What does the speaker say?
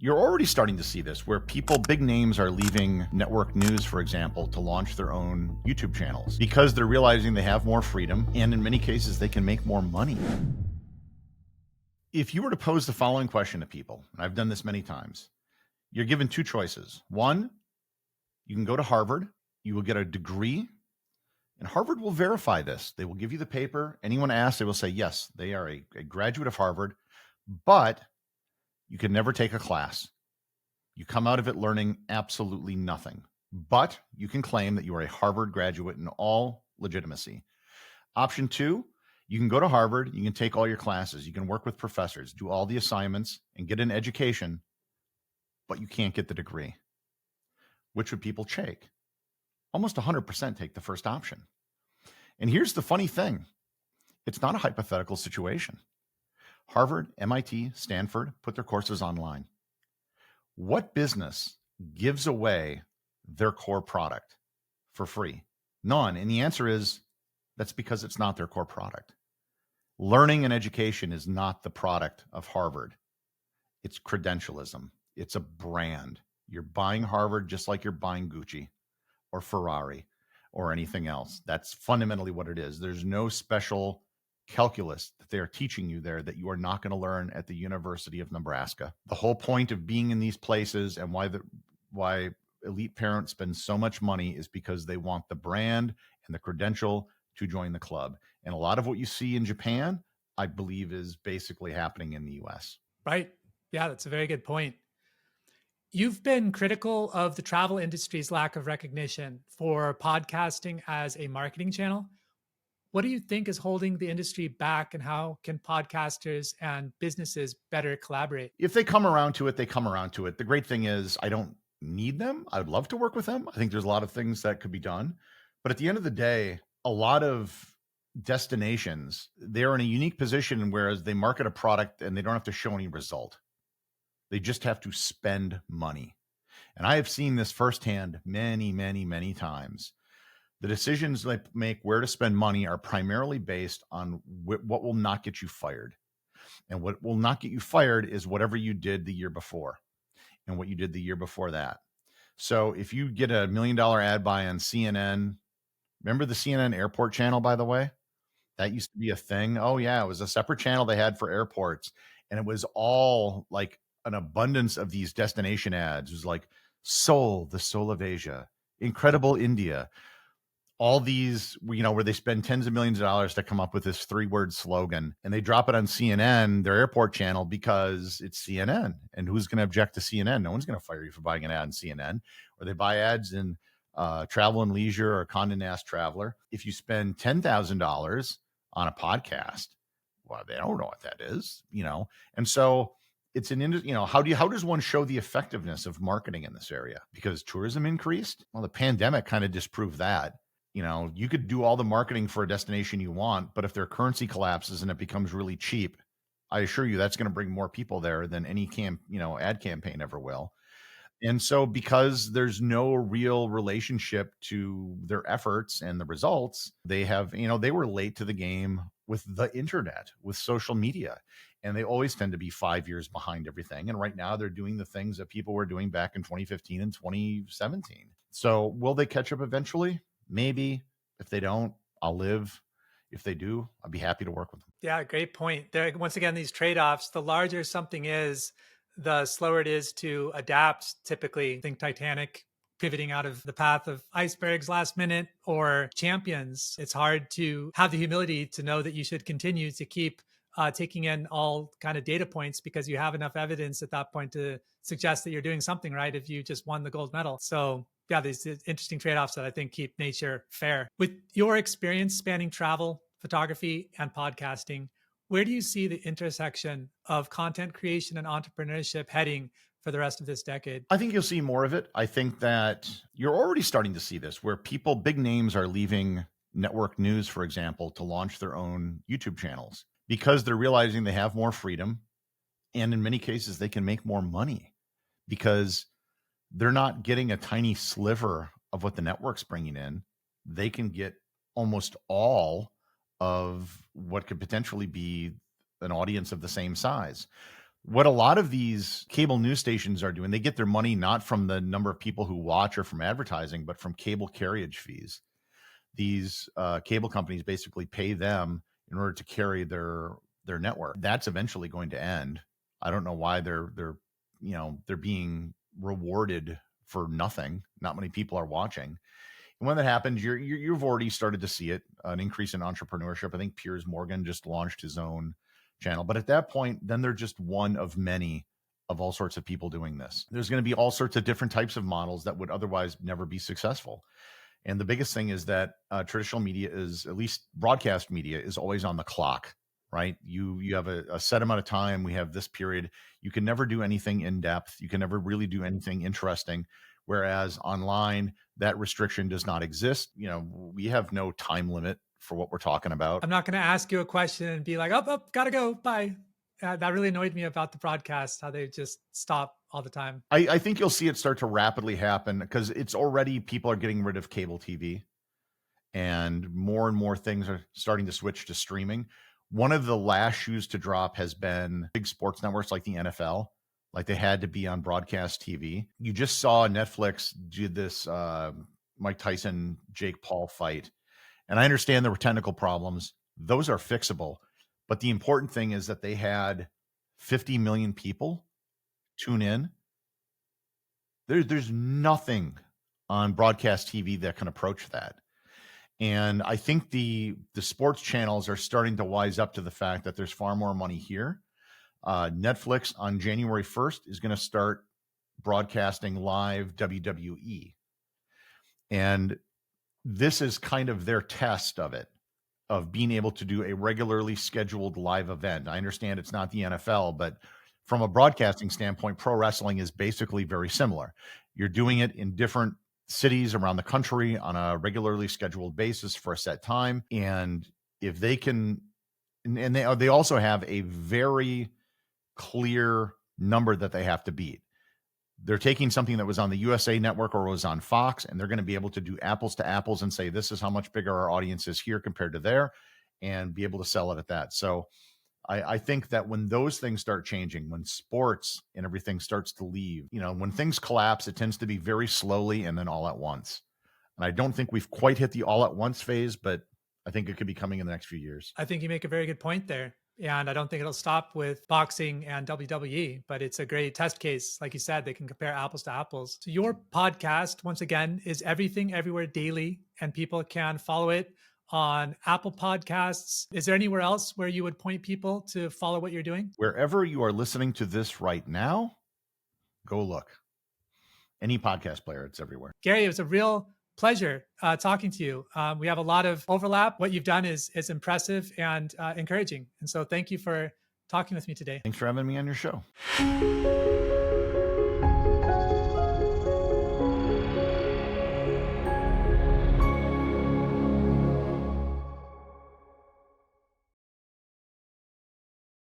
You're already starting to see this where big names are leaving network news, for example, to launch their own YouTube channels because they're realizing they have more freedom and in many cases they can make more money. If you were to pose the following question to people, and I've done this many times, you're given two choices. One, you can go to Harvard, you will get a degree, and Harvard will verify this. They will give you the paper. Anyone asks, they will say, yes, they are a graduate of Harvard, but you can never take a class. You come out of it learning absolutely nothing, but you can claim that you are a Harvard graduate in all legitimacy. Option two, you can go to Harvard, you can take all your classes, you can work with professors, do all the assignments and get an education, but you can't get the degree. Which would people take? Almost 100% take the first option. And here's the funny thing. It's not a hypothetical situation. Harvard, MIT, Stanford put their courses online. What business gives away their core product for free? None. And the answer is that's because it's not their core product. Learning and education is not the product of Harvard. It's credentialism. It's a brand. You're buying Harvard just like you're buying Gucci or Ferrari or anything else. That's fundamentally what it is. There's no special calculus that they are teaching you there that you are not going to learn at the University of Nebraska. The whole point of being in these places and why elite parents spend so much money is because they want the brand and the credential to join the club. And a lot of what you see in Japan, I believe, is basically happening in the US. Right. Yeah, that's a very good point. You've been critical of the travel industry's lack of recognition for podcasting as a marketing channel. What do you think is holding the industry back, and how can podcasters and businesses better collaborate? If they come around to it, they come around to it. The great thing is I don't need them. I would love to work with them. I think there's a lot of things that could be done. But at the end of the day, a lot of destinations, they're in a unique position, whereas they market a product and they don't have to show any result. They just have to spend money. And I have seen this firsthand many, many, many times. The decisions they make where to spend money are primarily based on what will not get you fired. And what will not get you fired is whatever you did the year before and what you did the year before that. So if you get a $1 million ad buy on CNN, remember the CNN airport channel, by the way? That used to be a thing. Oh yeah, it was a separate channel they had for airports. And it was all like an abundance of these destination ads. It was like Seoul, the soul of Asia, incredible India. All these, where they spend tens of millions of dollars to come up with this 3-word slogan, and they drop it on CNN, their airport channel, because it's CNN. And who's going to object to CNN? No one's going to fire you for buying an ad on CNN. Or they buy ads in Travel and Leisure or Condé Nast Traveler. If you spend $10,000 on a podcast, well, they don't know what that is, And so it's how does one show the effectiveness of marketing in this area? Because tourism increased. Well, the pandemic kind of disproved that. You could do all the marketing for a destination you want, but if their currency collapses and it becomes really cheap, I assure you that's going to bring more people there than any ad campaign ever will. And so because there's no real relationship to their efforts and the results, they were late to the game with the internet, with social media, and they always tend to be 5 years behind everything. And right now they're doing the things that people were doing back in 2015 and 2017. So will they catch up eventually? Maybe. If they don't, I'll live. If they do, I'll be happy to work with them. Yeah, great point. There, once again, these trade-offs, the larger something is, the slower it is to adapt. Typically, think Titanic pivoting out of the path of icebergs last minute, or Champions. It's hard to have the humility to know that you should continue to keep taking in all kind of data points, because you have enough evidence at that point to suggest that you're doing something right if you just won the gold medal. So yeah, these interesting trade-offs that I think keep nature fair. With your experience spanning travel, photography, and podcasting, where do you see the intersection of content creation and entrepreneurship heading for the rest of this decade? I think you'll see more of it. I think that you're already starting to see this where big names are leaving network news, for example, to launch their own YouTube channels because they're realizing they have more freedom. And in many cases, they can make more money because they're not getting a tiny sliver of what the network's bringing in. They can get almost all of what could potentially be an audience of the same size. What a lot of these cable news stations are doing, they get their money not from the number of people who watch or from advertising, but from cable carriage fees. These cable companies basically pay them in order to carry their network. That's eventually going to end. I don't know why they're being rewarded for nothing. Not many people are watching. And when that happens, you've already started to see it, an increase in entrepreneurship. I think Piers Morgan just launched his own channel. But at that point, then they're just one of many of all sorts of people doing this. There's going to be all sorts of different types of models that would otherwise never be successful. And the biggest thing is that traditional media is, at least broadcast media, is always on the clock, right? You have a set amount of time. We have this period. You can never do anything in depth. You can never really do anything interesting. Whereas online, that restriction does not exist. We have no time limit for what we're talking about. I'm not going to ask you a question and be like, oh, gotta go. Bye. That really annoyed me about the broadcast, how they just stop all the time. I think you'll see it start to rapidly happen because it's already, people are getting rid of cable TV and more things are starting to switch to streaming. One of the last shoes to drop has been big sports networks like the NFL. Like, they had to be on broadcast TV. You just saw Netflix do this Mike Tyson, Jake Paul fight. And I understand there were technical problems. Those are fixable. But the important thing is that they had 50 million people tune in. There's nothing on broadcast TV that can approach that. And I think the sports channels are starting to wise up to the fact that there's far more money here. Netflix on January 1st is going to start broadcasting live WWE. And this is kind of their test of it, of being able to do a regularly scheduled live event. I understand it's not the NFL, but from a broadcasting standpoint, pro wrestling is basically very similar. You're doing it in different cities around the country on a regularly scheduled basis for a set time. And if they can, and they also have a very clear number that they have to beat. They're taking something that was on the USA Network or was on Fox, and they're going to be able to do apples to apples and say, this is how much bigger our audience is here compared to there, and be able to sell it at that. So I think that when those things start changing, when sports and everything starts to leave, when things collapse, it tends to be very slowly and then all at once. And I don't think we've quite hit the all at once phase, but I think it could be coming in the next few years. I think you make a very good point there. And I don't think it'll stop with boxing and WWE, but it's a great test case. Like you said, they can compare apples to apples. So your podcast, once again, is Everything Everywhere Daily, and people can follow it on Apple Podcasts. Is there anywhere else where you would point people to follow what you're doing? Wherever you are listening to this right now, go look. Any podcast player, it's everywhere. Gary, it was a real pleasure talking to you. We have a lot of overlap. What you've done is impressive and encouraging. And so thank you for talking with me today. Thanks for having me on your show.